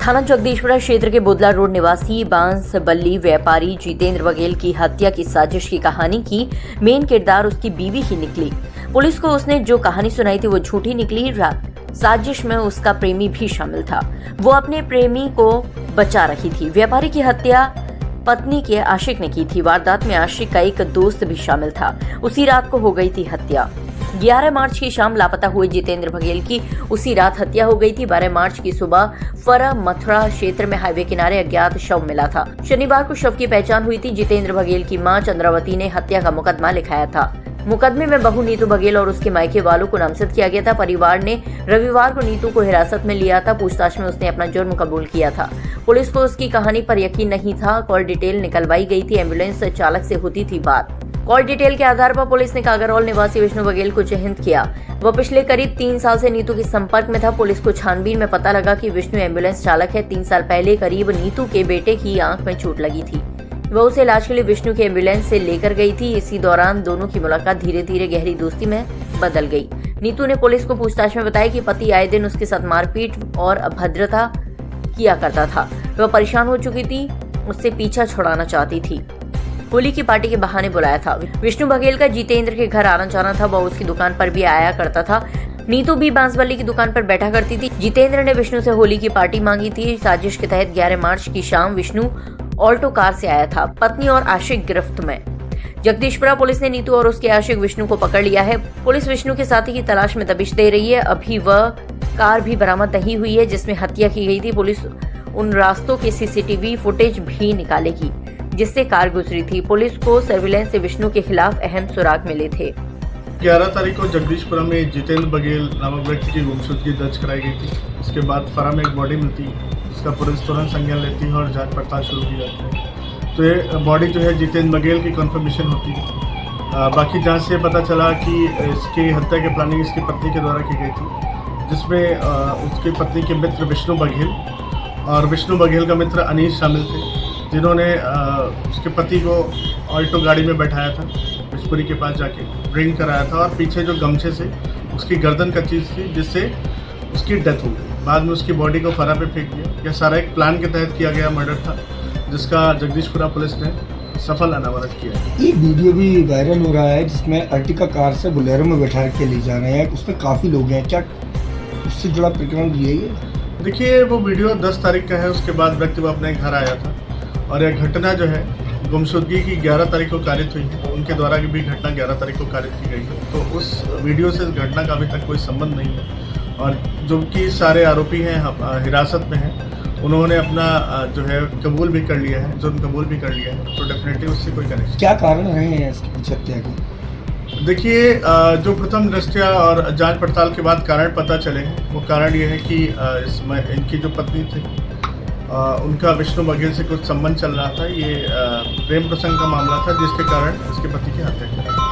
थाना जगदीशपुरा क्षेत्र के बुदला रोड निवासी बांसबल्ली व्यापारी जितेंद्र बघेल की हत्या की साजिश की कहानी की मेन किरदार उसकी बीवी ही निकली। पुलिस को उसने जो कहानी सुनाई थी वो झूठी निकली। साजिश में उसका प्रेमी भी शामिल था। वो अपने प्रेमी को बचा रही थी। व्यापारी की हत्या पत्नी के आशिक ने की थी। वारदात में आशिक का एक दोस्त भी शामिल था। उसी रात को हो गई थी हत्या। 11 मार्च की शाम लापता हुए जितेंद्र बघेल की उसी रात हत्या हो गई थी। 12 मार्च की सुबह फरा मथुरा क्षेत्र में हाईवे किनारे अज्ञात शव मिला था। शनिवार को शव की पहचान हुई थी। जितेंद्र बघेल की मां चंद्रावती ने हत्या का मुकदमा लिखाया था। मुकदमे में बहू नीतू बघेल और उसके मायके वालों को नामजद किया गया था। परिवार ने रविवार को नीतू को हिरासत में लिया था। पूछताछ में उसने अपना जुर्म कबूल किया था। पुलिस को उसकी कहानी पर यकीन नहीं था। कॉल डिटेल निकलवाई गई थी। एम्बुलेंस चालक से होती थी बात। कॉल डिटेल के आधार पर पुलिस ने कागरौल निवासी विष्णु बघेल को चिन्हित किया। वह पिछले करीब 3 साल से नीतू के संपर्क में था। पुलिस को छानबीन में पता लगा कि विष्णु एम्बुलेंस चालक है। 3 साल पहले करीब नीतू के बेटे की आंख में चोट लगी थी। वह उसे इलाज के लिए विष्णु के एम्बुलेंस से लेकर गई थी। इसी दौरान दोनों की मुलाकात धीरे धीरे गहरी दोस्ती में बदल गई। नीतू ने पुलिस को पूछताछ में बताया कि पति आए दिन उसके साथ मारपीट और अभद्रता किया करता था। वह परेशान हो चुकी थी, उससे पीछा छुड़ाना चाहती थी। होली की पार्टी के बहाने बुलाया था। विष्णु बघेल का जितेंद्र के घर आना जाना था। वह उसकी दुकान पर भी आया करता था। नीतू भी बांसबल्ली की दुकान पर बैठा करती थी। जितेंद्र ने विष्णु से होली की पार्टी मांगी थी। साजिश के तहत 11 मार्च की शाम विष्णु ऑल्टो कार से आया था। पत्नी और आशिक गिरफ्त में। जगदीशपुरा पुलिस ने नीतू और उसके आशिक विष्णु को पकड़ लिया है। पुलिस विष्णु के साथी की तलाश में दबिश दे रही है। अभी वह कार भी बरामद नहीं हुई है जिसमें हत्या की गई थी। पुलिस उन रास्तों के सीसीटीवी फुटेज भी निकालेगी जिससे कार गुजरी थी। पुलिस को सर्विलांस से विष्णु के खिलाफ अहम सुराग मिले थे। 11 तारीख को जगदीशपुरा में जितेंद्र बघेल नामक व्यक्ति की गुमशुदगी दर्ज कराई गई थी। उसके बाद फरा में एक बॉडी मिलती है। इसका पुलिस तुरंत संज्ञान लेती है और जांच पड़ताल शुरू की जाती है। तो ये बॉडी जो है जितेंद्र बघेल की कंफर्मेशन होती है। बाकी जांच से पता चला कि इसकी हत्या की प्लानिंग इसकी पत्नी के द्वारा की गई थी, जिसमें उसकी पत्नी के मित्र विष्णु बघेल और विष्णु बघेल का मित्र अनीश शामिल थे, जिन्होंने उसके पति को ऑल्टो गाड़ी में बैठाया था, बिशपुरी के पास जाके ड्रिंक कराया था और पीछे जो गमछे से उसकी गर्दन का चीज़ थी जिससे उसकी डेथ हो गई। बाद में उसकी बॉडी को फरा पे फेंक दिया। यह सारा एक प्लान के तहत किया गया मर्डर था जिसका जगदीशपुरा पुलिस ने सफल अनावरण किया। एक वीडियो भी वायरल हो रहा है जिसमें अर्टिका कार से बोलेरो में बैठा के ले जा रहे हैं। उसमें काफ़ी लोग हैं, क्या उससे जुड़ा प्रकरण भी है? देखिए, वो वीडियो 10 तारीख का है। उसके बाद व्यक्ति वो अपने घर आया था और यह घटना जो है गुमशुदगी की 11 तारीख को कारित हुई है। उनके द्वारा भी घटना 11 तारीख को कारित की गई है। तो उस वीडियो से इस घटना का अभी तक कोई संबंध नहीं है और जो कि सारे आरोपी हैं हिरासत में हैं, उन्होंने अपना जो है कबूल भी कर लिया है, जुर्म कबूल भी कर लिया है। तो डेफिनेटली उससे कोई कनेक्शन। क्या कारण रहे हैं इसकी पीछे हत्या के? देखिए, जो प्रथम दृष्टया और जांच पड़ताल के बाद कारण पता चले हैं, वो कारण ये है कि इसमें इनकी जो पत्नी थी उनका विष्णु बघेल से कुछ संबंध चल रहा था। ये प्रेम प्रसंग का मामला था जिसके कारण उसके पति की हत्या की।